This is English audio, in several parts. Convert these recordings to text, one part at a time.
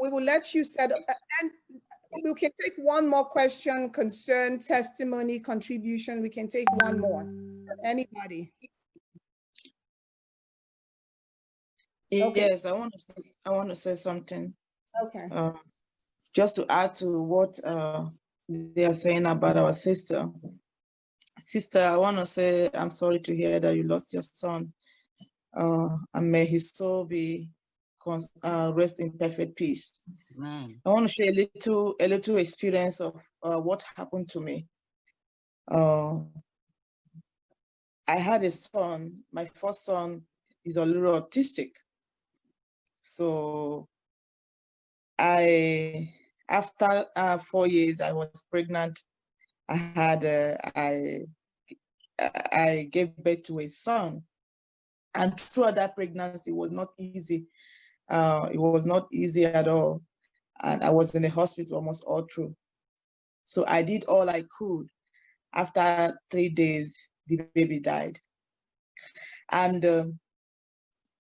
we will let you set up, and we can take one more question, concern, testimony, contribution. We can take one more. Anybody? Okay. Yes, I want to say something. Okay. Just to add to what they are saying about our sister. Sister, I want to say I'm sorry to hear that you lost your son. And may his soul be rest in perfect peace. I want to share a little experience of what happened to me. I had a son. My first son is a little autistic. So after 4 years, I was pregnant. I gave birth to a son. And throughout that pregnancy, it was not easy. It was not easy at all. And I was in the hospital almost all through. So I did all I could. After 3 days, the baby died. And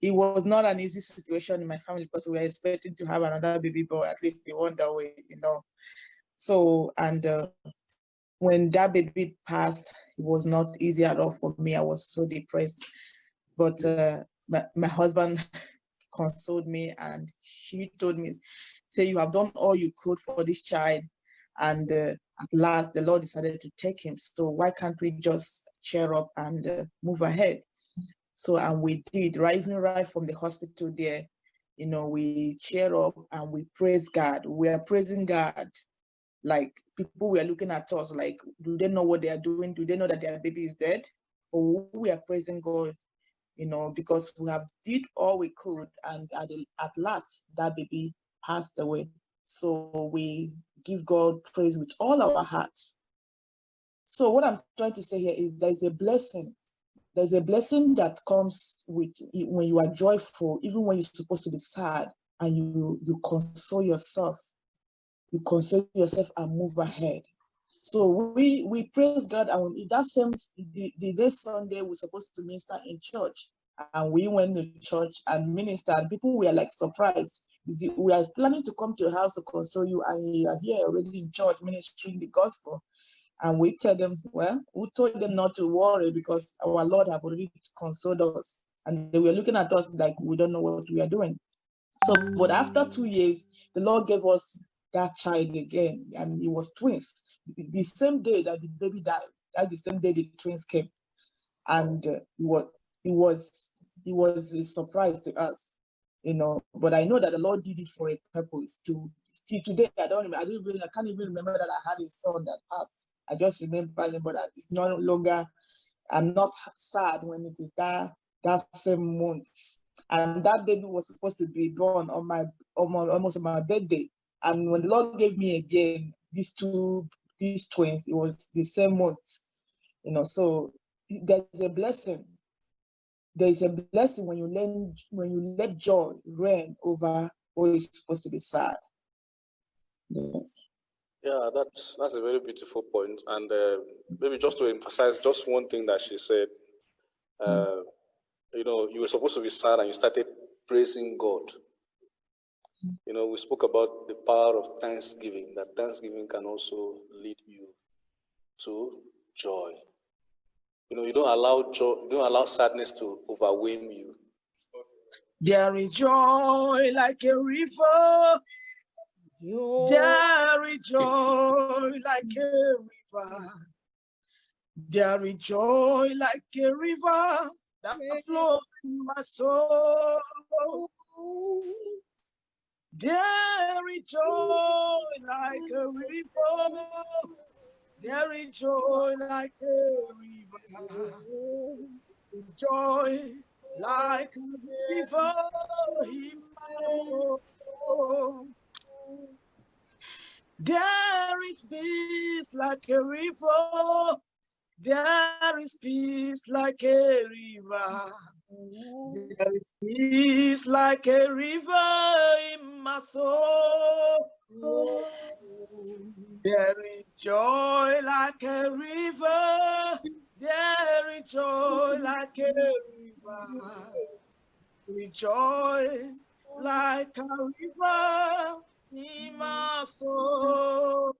it was not an easy situation in my family because we were expecting to have another baby boy, at least the one that way, you know. So, and when that baby passed, it was not easy at all for me. I was so depressed. But my husband consoled me, and she told me, say, you have done all you could for this child, and at last the Lord decided to take him. So why can't we just cheer up and move ahead? So, and we did, even right from the hospital there, you know, we cheer up and we praise God. We are praising God. Like, people were looking at us like, do they know what they are doing? Do they know that their baby is dead? Or we are praising God, you know, because we have did all we could, and at last that baby passed away. So we give God praise with all our hearts. So what I'm trying to say here is there's a blessing. There's a blessing that comes with when you are joyful, even when you're supposed to be sad, and you console yourself. You console yourself and move ahead. So we praise God, and that same the day Sunday we're supposed to minister in church, and we went to church and ministered, and people were like surprised. We are planning to come to your house to console you, and you are here already in church ministering the gospel. And we tell them, well, we told them not to worry because our Lord have already consoled us. And they were looking at us like we don't know what we are doing. So, but after 2 years, the Lord gave us that child again, and it was twins. The same day that the baby died, that's the same day the twins came. And it was a surprise to us, you know. But I know that the Lord did it for a purpose. Till today, I can't even remember that I had a son that passed. I just remember him, but it's no longer. I'm not sad when it is that same month. And that baby was supposed to be born on almost on my birthday. And when the Lord gave me again these twins, it was the same month, you know. So there's a blessing. There is a blessing when you let joy reign over what is supposed to be sad. Yes. Yeah, that's a very beautiful point. And maybe just to emphasize just one thing that she said, you know, you were supposed to be sad and you started praising God. You know, we spoke about the power of thanksgiving, that thanksgiving can also lead you to joy. You know, you don't allow sadness to overwhelm you. There is joy like a river. There is joy like a river. There is joy like a river that flows in my soul. There is joy like a river. There is joy like a river. Joy like a river in my soul. There is peace like a river. There is peace like a river. There is peace like a river in my soul. There is joy like a river. There is joy like a river. There is joy like a river. in my soul.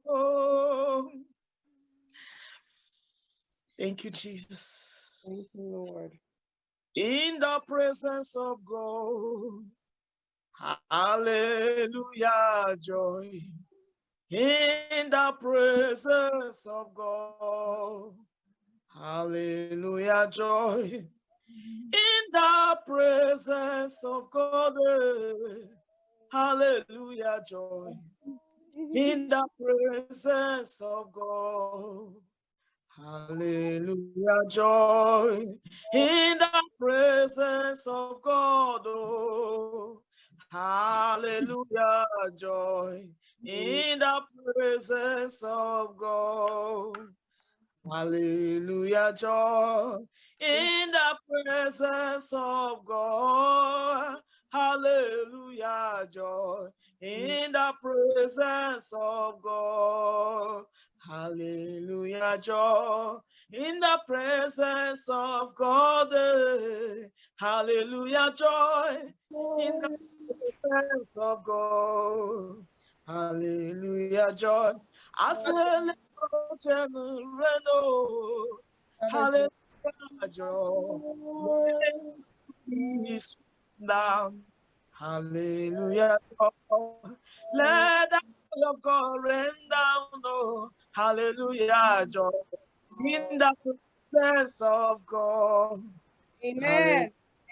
Thank you, Jesus. Thank you, Lord. In the presence of God, hallelujah, joy. In the presence of God, hallelujah, joy. In the presence of God, hallelujah, joy. In the presence of God, hallelujah, joy. In the presence of God, oh, hallelujah, joy. In the presence of God, hallelujah, joy. In the presence of God, hallelujah, joy. In the presence of God, hallelujah, joy. In the presence of God, hallelujah, joy. In the presence of God, hallelujah, joy. I say, hallelujah, joy. Peace down, hallelujah, joy. Let the will of God rain down, oh, hallelujah, joy. In the presence of God, Amen.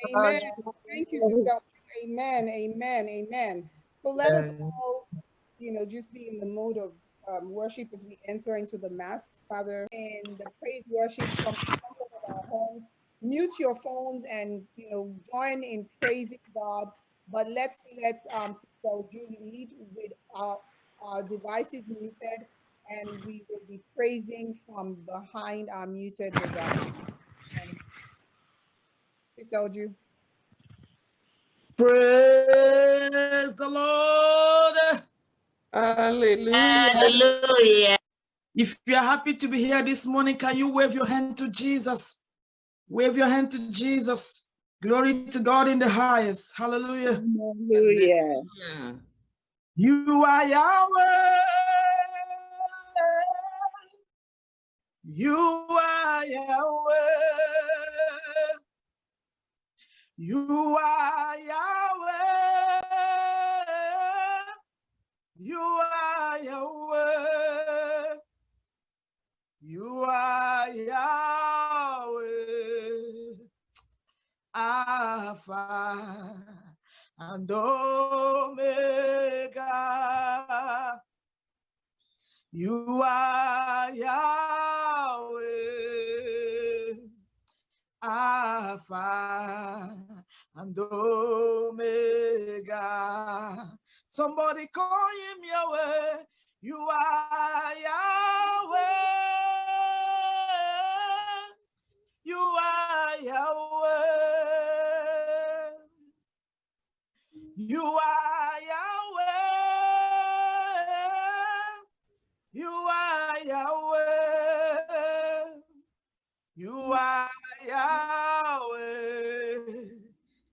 Amen. hallelujah, Thank you, joy. Sister. Amen. Amen. Amen. So let us all, just be in the mode of worship as we enter into the Mass, Father, and the praise worship from the comfort of our homes. Mute your phones and join in praising God. But let's Sister Uju lead with our devices muted, and we will be praising from behind our muted device. And Sister Uju. Praise the Lord. Hallelujah. Hallelujah. If you are happy to be here this morning, can you wave your hand to Jesus? Wave your hand to Jesus. Glory to God in the highest. Hallelujah. Hallelujah. You are Yahweh. You are Yahweh. You are Yahweh. You are Yahweh. You are Yahweh. Alpha and Omega. You are Yahweh. Alpha and Omega. Somebody call him Yahweh. You are Yahweh. You are Yahweh. You are Yahweh. You are Yahweh. You are Yahweh.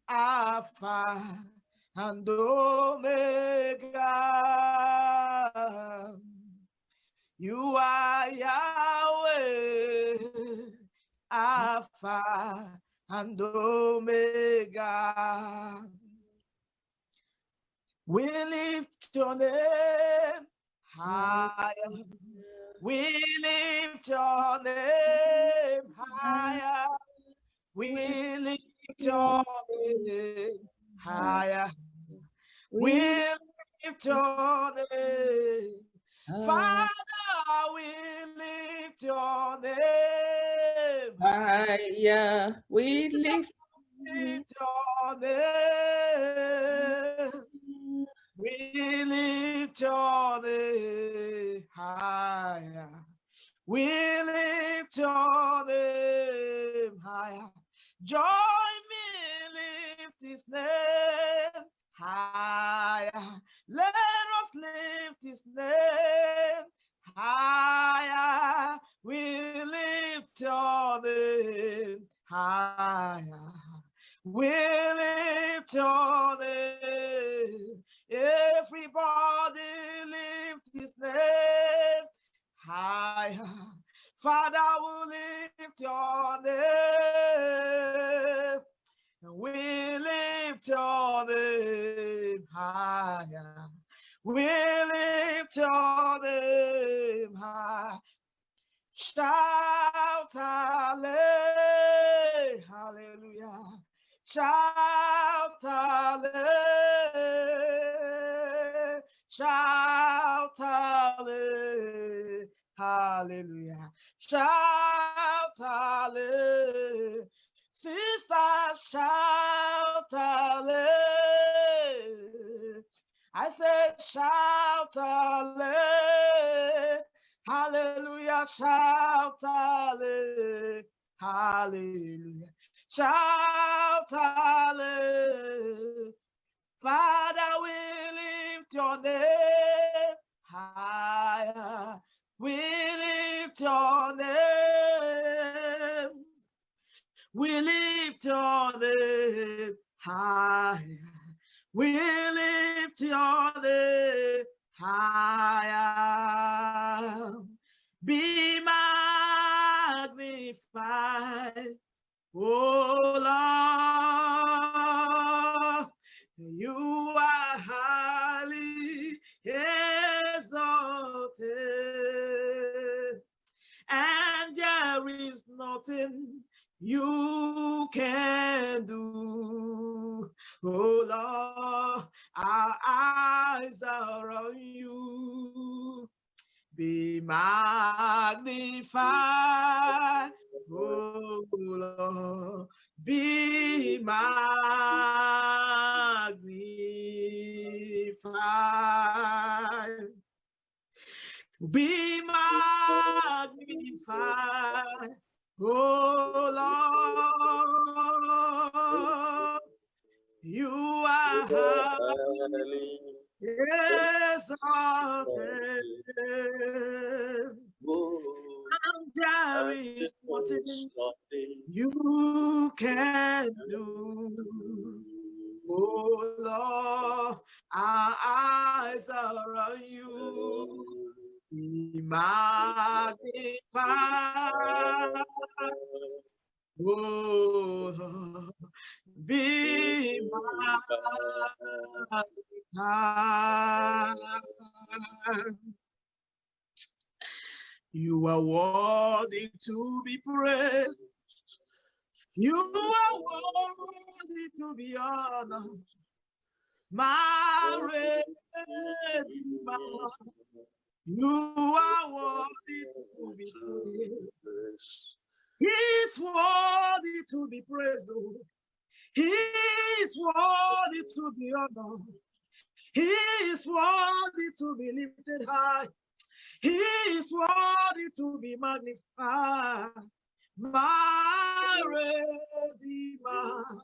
Alpha and Omega. You are Yahweh. Alpha and Omega. We lift your name higher. We lift your name higher. We lift your name higher. We lift your name. Father, we lift your name higher. We lift your name. We lift your name higher. We lift your name higher. Join me, lift his name higher. Let us lift his name higher. We lift your name higher. We lift your name. Everybody lift your name higher. We lift your name high. Shout hallelujah. Shout hallelujah. Shout hallelujah. Shout hallelujah. Sister, shout hallelujah. I said shout hallelujah. Hallelujah, shout hallelujah. Hallelujah. Shout hallelujah. Father, we lift your name higher. We lift your name. We lift your name higher. We lift your name higher. Be magnified, oh Lord. You are highly exalted, and there is nothing you can do. Oh Lord, our eyes are on you. Be magnified, oh Lord, be magnified. Be magnified, oh Lord. You are highly exalted, and there is nothing you can do. Oh Lord, our eyes are on you. Be magnified, oh Lord, be magnified. You are worthy to be praised. You are worthy to be honored. My Redeemer, you are worthy to be praised. He is worthy to be praised. He is worthy to be honored. He is worthy to be lifted high. He is worthy to be magnified. My Redeemer,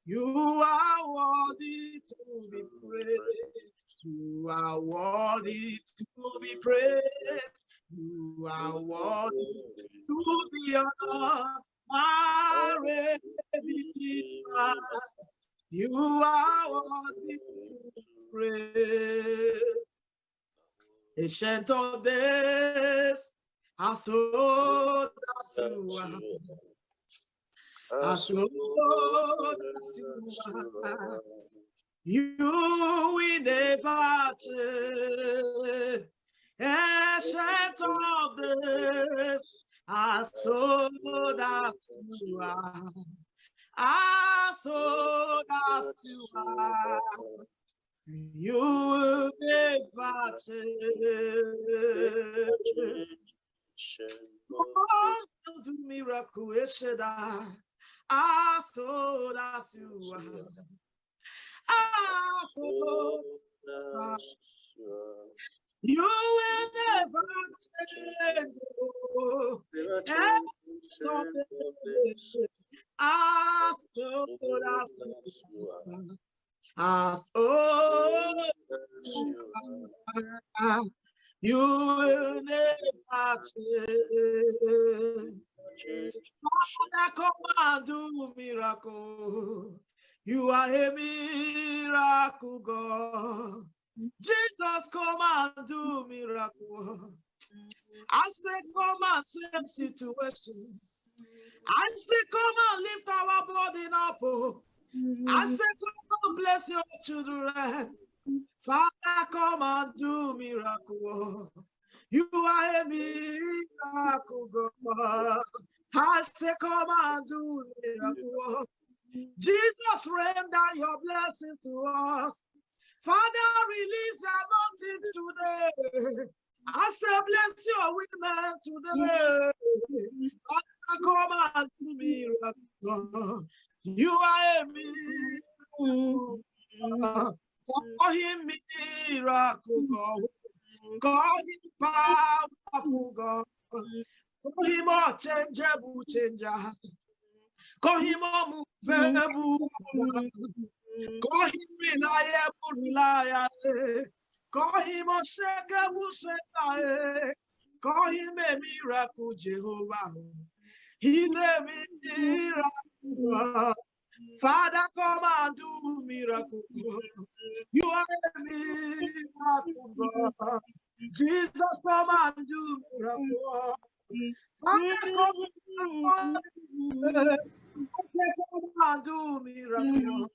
you are worthy to be praised. You are worthy to be praised. You are worthy to be honored. My Redeemer, you are worthy to be praised. Ancient of days, as old as you are, as old as you are, you will never change. Ancient of days, as old as you are, as old as you are, you will never change. Oh, do miracle, Esheda, as old as you are, as old as you are. You will never change. Oh, as old as you are. As old as you are, you will never change. Father, come and do miracle. You are a miracle God. Jesus, come and do miracle. I say, come and save situation. I say, come and lift our burden up. I say, come bless your children. Father, come and do miracle. You are a miracle God. I say, come and do miracle. Jesus, rain down your blessings to us. Father, release anointing today. I say, bless your women today. Father, come and do miracle. You are a miracle. Call him miracle God. Call him powerful God. Call him unchangeable changer. Call him unmovable. Call him reliable. Call him unshakable shaker. Call him a miracle Jehovah. He's a miracle. Father, come and do miracle. You are a miracle God. Jesus, come and do miracle. Father, come and do miracle.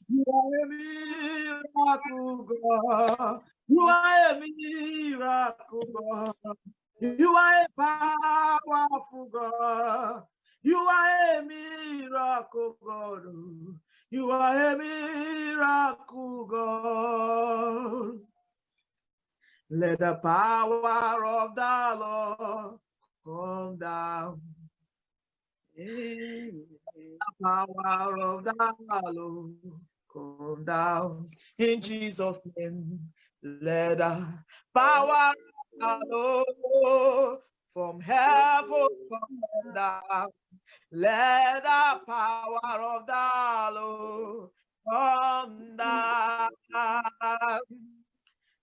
You are a miracle God. You are a miracle God. You are a powerful God. You are a miracle God. You are a miracle God. Let the power of the Lord come down. The power of the Lord come down. In Jesus' name, let the power of the Lord from heaven come down. Let the power of the Lord come down.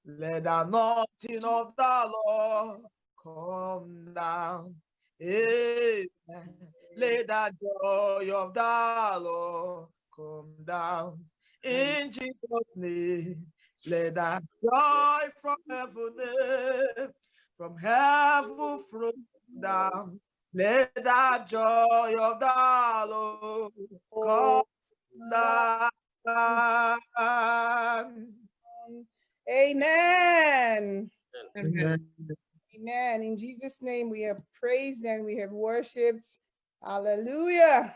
Let the anointing of the Lord come down. Amen. Let the joy of the Lord come down. In Jesus' name, let the joy from heaven flow down. Let the joy of the Lord come down. Amen. Amen. Amen. In Jesus' name, we have praised and we have worshipped. Hallelujah.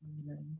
Amen.